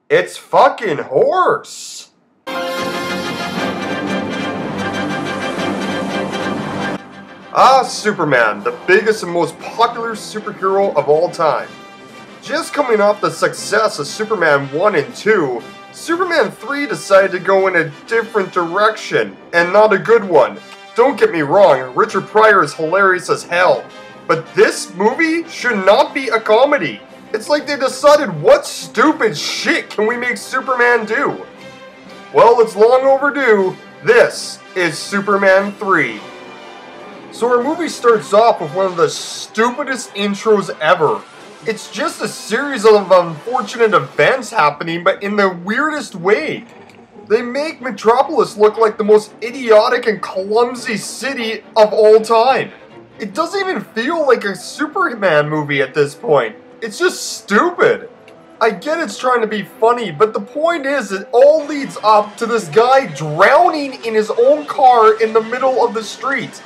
It's fucking horse! Superman, the biggest and most popular superhero of all time. Just coming off the success of Superman 1 and 2, Superman 3 decided to go in a different direction, and not a good one. Don't get me wrong, Richard Pryor is hilarious as hell, but this movie should not be a comedy. It's like they decided, what stupid shit can we make Superman do? Well, it's long overdue. This is Superman 3. So our movie starts off with one of the stupidest intros ever. It's just a series of unfortunate events happening, but in the weirdest way. They make Metropolis look like the most idiotic and clumsy city of all time. It doesn't even feel like a Superman movie at this point. It's just stupid. I get it's trying to be funny, but the point is it all leads up to this guy drowning in his own car in the middle of the street.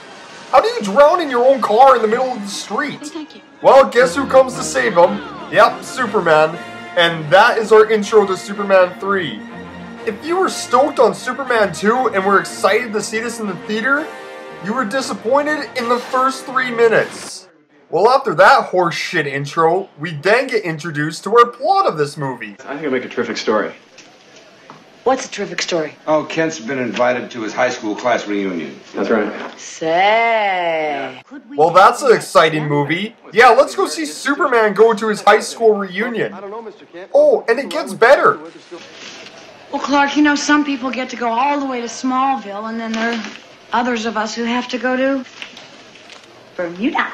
How do you drown in your own car in the middle of the street? Well, guess who comes to save him? Yep, Superman. And that is our intro to Superman 3. If you were stoked on Superman 2 and were excited to see this in the theater, you were disappointed in the first 3 minutes. Well, after that horseshit intro, we then get introduced to our plot of this movie. I think it'll make a terrific story. What's a terrific story? Oh, Kent's been invited to his high school class reunion. That's right. Say. Well, that's an exciting movie. Yeah, let's go see Superman go to his high school reunion. Oh, and it gets better. Well, Clark, you know, some people get to go all the way to Smallville, and then there are others of us who have to go to Bermuda.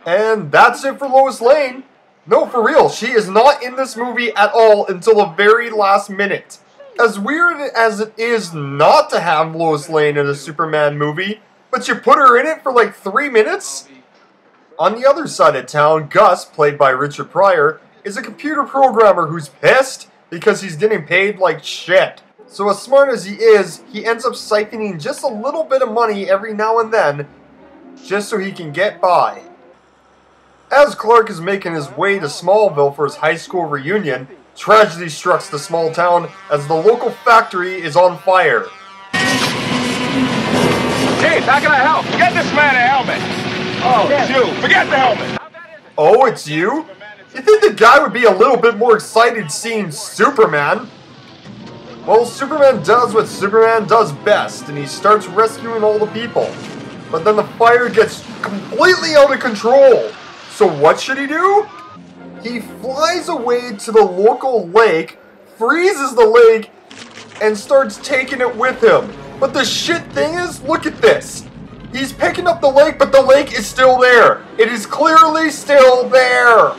And that's it for Lois Lane. No, for real, she is not in this movie at all until the very last minute. As weird as it is not to have Lois Lane in a Superman movie, but you put her in it for like 3 minutes? On the other side of town, Gus, played by Richard Pryor, is a computer programmer who's pissed because he's getting paid like shit. So as smart as he is, he ends up siphoning just a little bit of money every now and then, just so he can get by. As Clark is making his way to Smallville for his high school reunion, tragedy strikes the small town as the local factory is on fire. Chief, how can I help? Get this man a helmet. Oh, it's you. Forget the helmet. Oh, it's you? You think the guy would be a little bit more excited seeing Superman? Well, Superman does what Superman does best, and he starts rescuing all the people. But then the fire gets completely out of control. So what should he do? He flies away to the local lake, freezes the lake, and starts taking it with him. But the shit thing is, look at this. He's picking up the lake, but the lake is still there. It is clearly still there.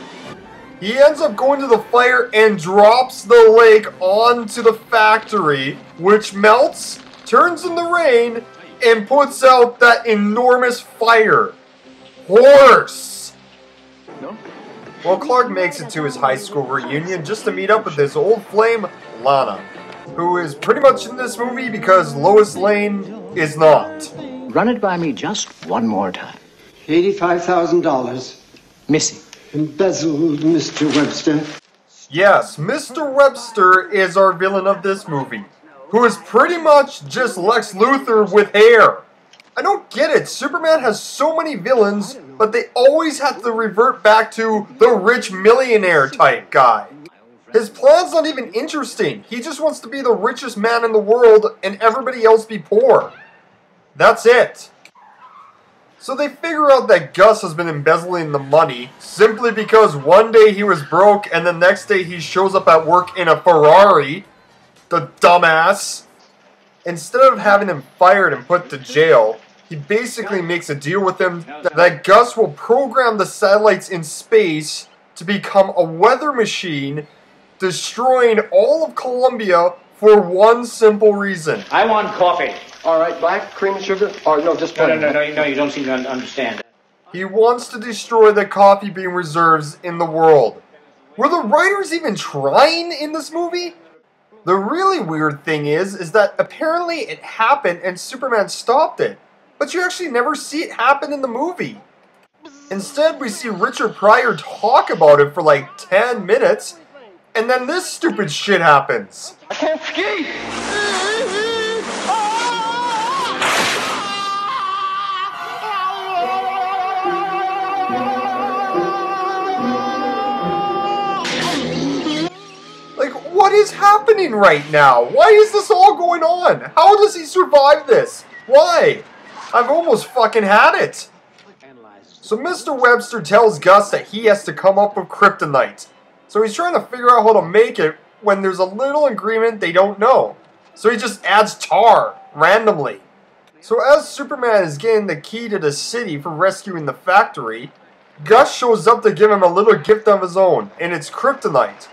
He ends up going to the fire and drops the lake onto the factory, which melts, turns into rain, and puts out that enormous fire. Horse! No? Well, Clark makes it to his high school reunion just to meet up with his old flame, Lana, who is pretty much in this movie because Lois Lane is not. Run it by me just one more time. $85,000. Missing. Embezzled, Mr. Webster. Yes, Mr. Webster is our villain of this movie, who is pretty much just Lex Luthor with hair. I don't get it. Superman has so many villains, but they always have to revert back to the rich millionaire type guy. His plan's not even interesting. He just wants to be the richest man in the world and everybody else be poor. That's it. So they figure out that Gus has been embezzling the money simply because one day he was broke and the next day he shows up at work in a Ferrari. The dumbass. Instead of having him fired and put to jail, he basically makes a deal with him that Gus will program the satellites in space to become a weather machine, destroying all of Columbia for one simple reason. I want coffee. All right, black, cream and sugar? Or no, just plain. No, you don't seem to understand. He wants to destroy the coffee bean reserves in the world. Were the writers even trying in this movie? The really weird thing is that apparently it happened and Superman stopped it. But you actually never see it happen in the movie. Instead, we see Richard Pryor talk about it for like 10 minutes, And then this stupid shit happens. I can't ski! Like, what is happening right now? Why is this all going on? How does he survive this? Why? I've almost fucking had it. So Mr. Webster tells Gus that he has to come up with kryptonite. So he's trying to figure out how to make it when there's a little ingredient they don't know. So he just adds tar, randomly. So as Superman is getting the key to the city for rescuing the factory, Gus shows up to give him a little gift of his own, and it's kryptonite.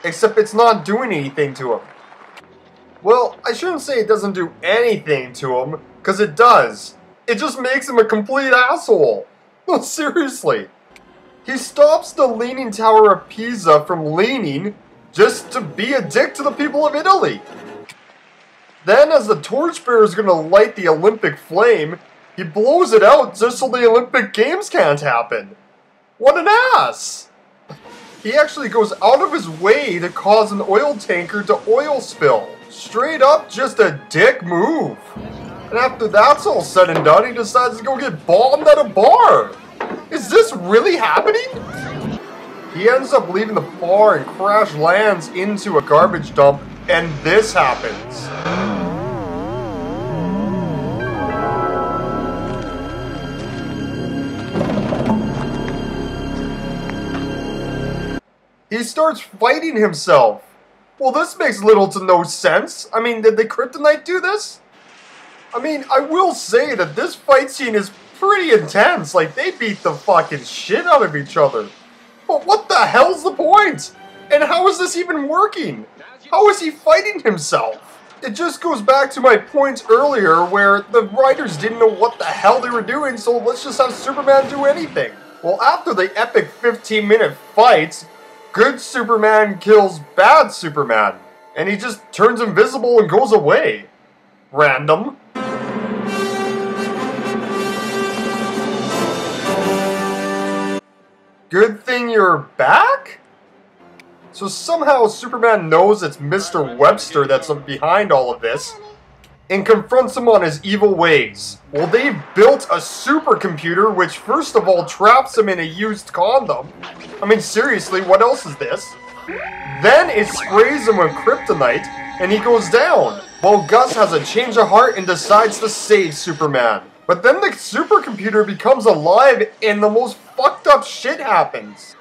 Except it's not doing anything to him. Well, I shouldn't say it doesn't do anything to him, because it does. It just makes him a complete asshole. No, seriously. He stops the Leaning Tower of Pisa from leaning just to be a dick to the people of Italy. Then, as the torchbearer is going to light the Olympic flame, he blows it out just so the Olympic Games can't happen. What an ass! He actually goes out of his way to cause an oil tanker to oil spill. Straight up just a dick move. And after that's all said and done, he decides to go get bombed at a bar. Is this really happening? He ends up leaving the bar and crash lands into a garbage dump, and this happens. He starts fighting himself. Well, this makes little to no sense. I mean, did the kryptonite do this? I mean, I will say that this fight scene is pretty intense. Like, they beat the fucking shit out of each other. But what the hell's the point? And how is this even working? How is he fighting himself? It just goes back to my point earlier where the writers didn't know what the hell they were doing, so let's just have Superman do anything. Well, after the epic 15-minute fight, good Superman kills bad Superman, and he just turns invisible and goes away. Random. Good thing you're back? So somehow Superman knows it's Mr. Webster that's behind all of this, and confronts him on his evil ways. Well, they've built a supercomputer which first of all traps him in a used condom. I mean, seriously, what else is this? Then it sprays him with kryptonite, and he goes down. Well, Gus has a change of heart and decides to save Superman. But then the supercomputer becomes alive and the most fucked up shit happens.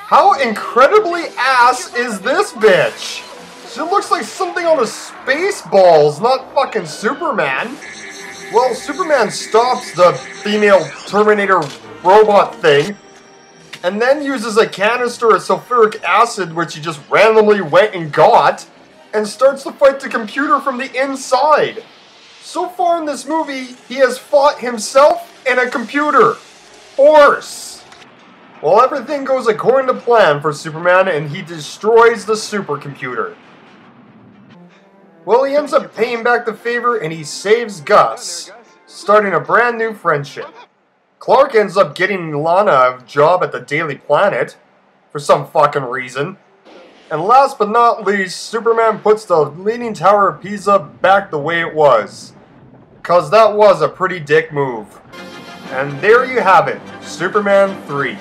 How incredibly ass is this bitch? She looks like something on a Spaceballs, not fucking Superman. Well, Superman stops the female Terminator robot thing, and then uses a canister of sulfuric acid, which he just randomly went and got, and starts to fight the computer from the inside. So far in this movie, he has fought himself and a computer. Force. Well, everything goes according to plan for Superman, and he destroys the supercomputer. Well, he ends up paying back the favor, and he saves Gus, starting a brand new friendship. Clark ends up getting Lana a job at the Daily Planet, for some fucking reason. And last but not least, Superman puts the Leaning Tower of Pisa back the way it was. Cause that was a pretty dick move. And there you have it, Superman 3.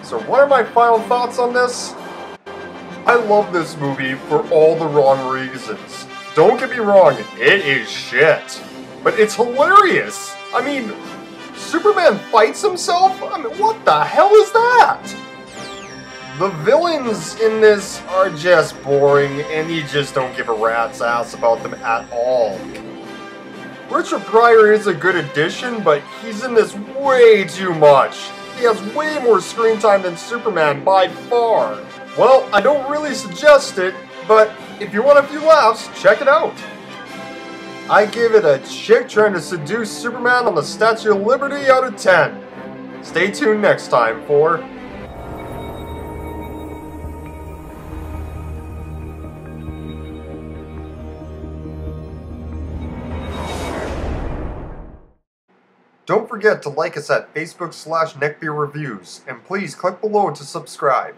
So what are my final thoughts on this? I love this movie for all the wrong reasons. Don't get me wrong, it is shit. But it's hilarious. I mean, Superman fights himself? I mean, what the hell is that? The villains in this are just boring, and you just don't give a rat's ass about them at all. Richard Pryor is a good addition, but he's in this way too much. He has way more screen time than Superman by far. Well, I don't really suggest it, but if you want a few laughs, check it out. I give it a chick trying to seduce Superman on the Statue of Liberty out of 10. Stay tuned next time for... Don't forget to like us at Facebook/NeckbeardReviews, and please click below to subscribe.